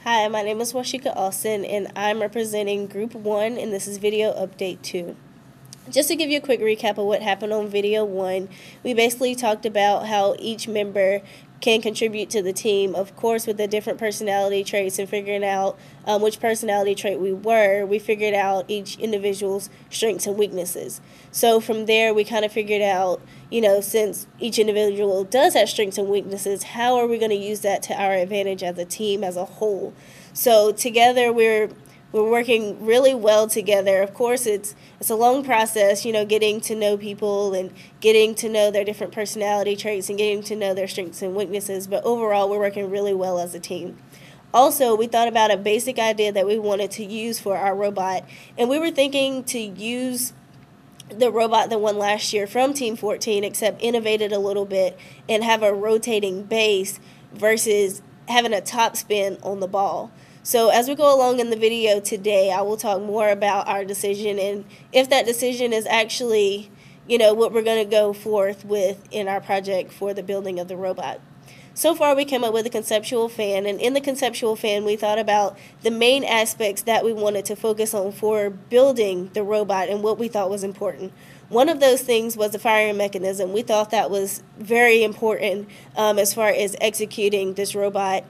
Hi, my name is Washika Austin, and I'm representing Group 1, and this is Video Update 2. Just to give you a quick recap of what happened on Video 1, we basically talked about how each member can contribute to the team, of course, with the different personality traits and figuring out which personality trait we were. We figured out each individual's strengths and weaknesses. So from there, we kind of figured out, since each individual does have strengths and weaknesses, how are we going to use that to our advantage as a team as a whole? So together, we're working really well together. Of course, it's a long process, getting to know people and getting to know their different personality traits and getting to know their strengths and weaknesses. But overall, we're working really well as a team. Also, we thought about a basic idea that we wanted to use for our robot, and we were thinking to use the robot that won last year from Team 14, except innovated a little bit and have a rotating base versus having a top spin on the ball. So as we go along in the video today, I will talk more about our decision and if that decision is actually, what we're going to go forth with in our project for the building of the robot. So far, we came up with a conceptual fan, and in the conceptual fan, we thought about the main aspects that we wanted to focus on for building the robot and what we thought was important. One of those things was the firing mechanism. We thought that was very important as far as executing this robot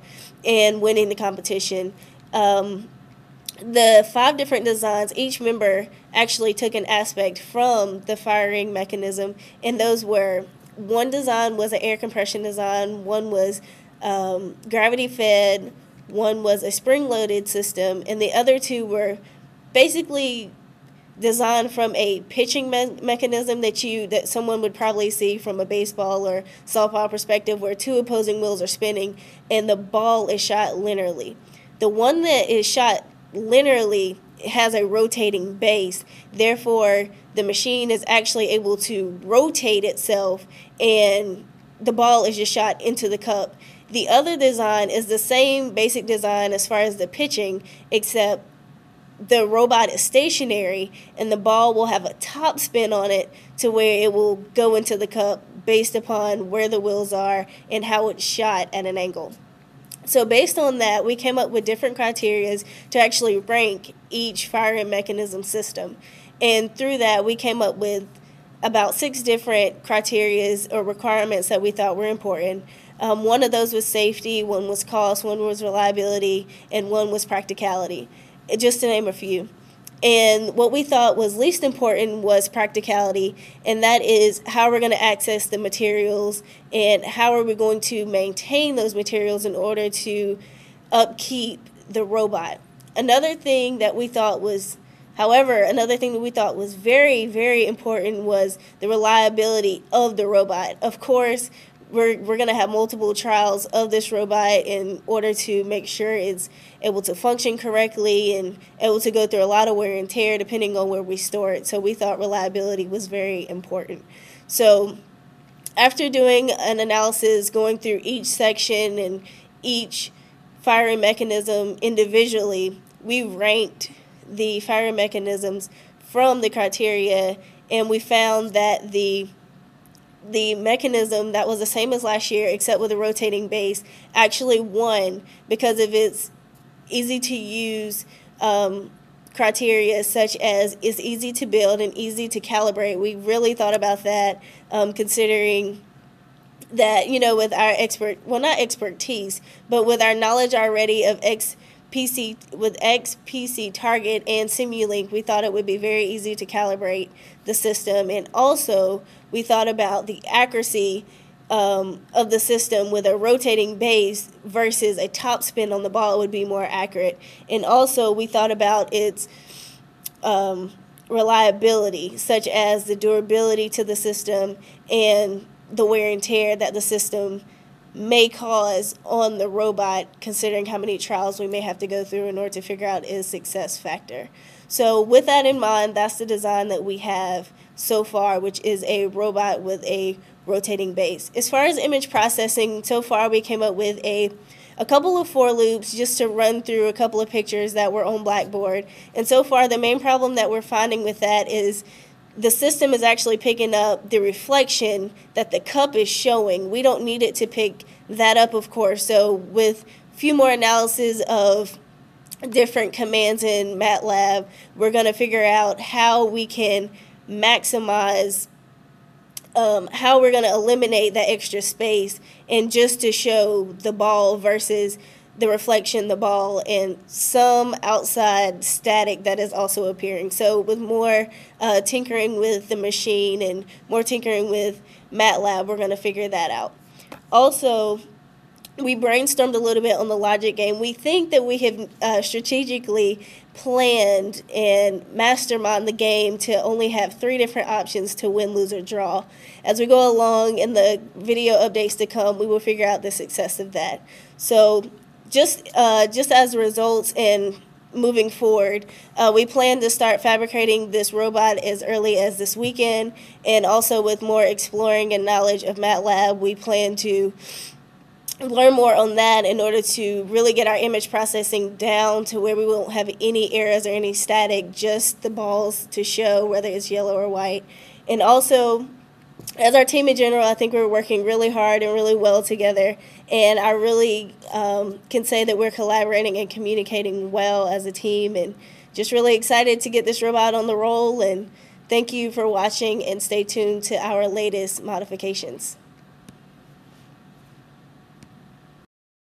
and winning the competition. The 5 different designs, each member actually took an aspect from the firing mechanism, and those were, one design was an air compression design, one was gravity fed, one was a spring loaded system, and the other 2 were basically designed from a pitching mechanism that someone would probably see from a baseball or softball perspective, where 2 opposing wheels are spinning and the ball is shot linearly. The one that is shot linearly has a rotating base, therefore the machine is actually able to rotate itself and the ball is just shot into the cup. The other design is the same basic design as far as the pitching, except the robot is stationary and the ball will have a top spin on it to where it will go into the cup based upon where the wheels are and how it's shot at an angle. So based on that, we came up with different criteria to actually rank each firing mechanism system. And through that, we came up with about 6 different criteria or requirements that we thought were important. One of those was safety, one was cost, one was reliability, and one was practicality, just to name a few. And what we thought was least important was practicality, and that is how we're going to access the materials and how are we going to maintain those materials in order to upkeep the robot. Another thing that we thought was very, very important was the reliability of the robot. Of course, we're going to have multiple trials of this robot in order to make sure it's able to function correctly and able to go through a lot of wear and tear depending on where we store it. So we thought reliability was very important. So after doing an analysis, going through each section and each firing mechanism individually, we ranked the firing mechanisms from the criteria, and we found that the mechanism that was the same as last year except with a rotating base actually won because of its easy to use criteria, such as it's easy to build and easy to calibrate. We really thought about that, considering that, with our not expertise, but with our knowledge already of XPC Target and Simulink, we thought it would be very easy to calibrate the system. And also, we thought about the accuracy of the system with a rotating base versus a top spin on the ball would be more accurate. And also, we thought about its reliability, such as the durability to the system and the wear and tear that the system may cause on the robot, considering how many trials we may have to go through in order to figure out its success factor. So with that in mind, that's the design that we have so far, which is a robot with a rotating base. As far as image processing, so far we came up with a couple of for loops just to run through a couple of pictures that were on Blackboard. And so far the main problem that we're finding with that is the system is actually picking up the reflection that the cup is showing. We don't need it to pick that up, of course. So with few more analysis of different commands in MATLAB, we're going to figure out how we can maximize, how we're going to eliminate that extra space, and just to show the ball versus the reflection, the ball, and some outside static that is also appearing. So with more tinkering with the machine and more tinkering with MATLAB, we're going to figure that out. Also, we brainstormed a little bit on the logic game. We think that we have strategically planned and mastermind the game to only have 3 different options to win, lose, or draw. As we go along in the video updates to come, we will figure out the success of that. So just as results and moving forward, we plan to start fabricating this robot as early as this weekend, and also with more exploring and knowledge of MATLAB, we plan to learn more on that in order to really get our image processing down to where we won't have any errors or any static, just the balls to show whether it's yellow or white. And also, as our team in general, I think we're working really hard and really well together, and I really can say that we're collaborating and communicating well as a team, and just really excited to get this robot on the roll. And thank you for watching, and stay tuned to our latest modifications.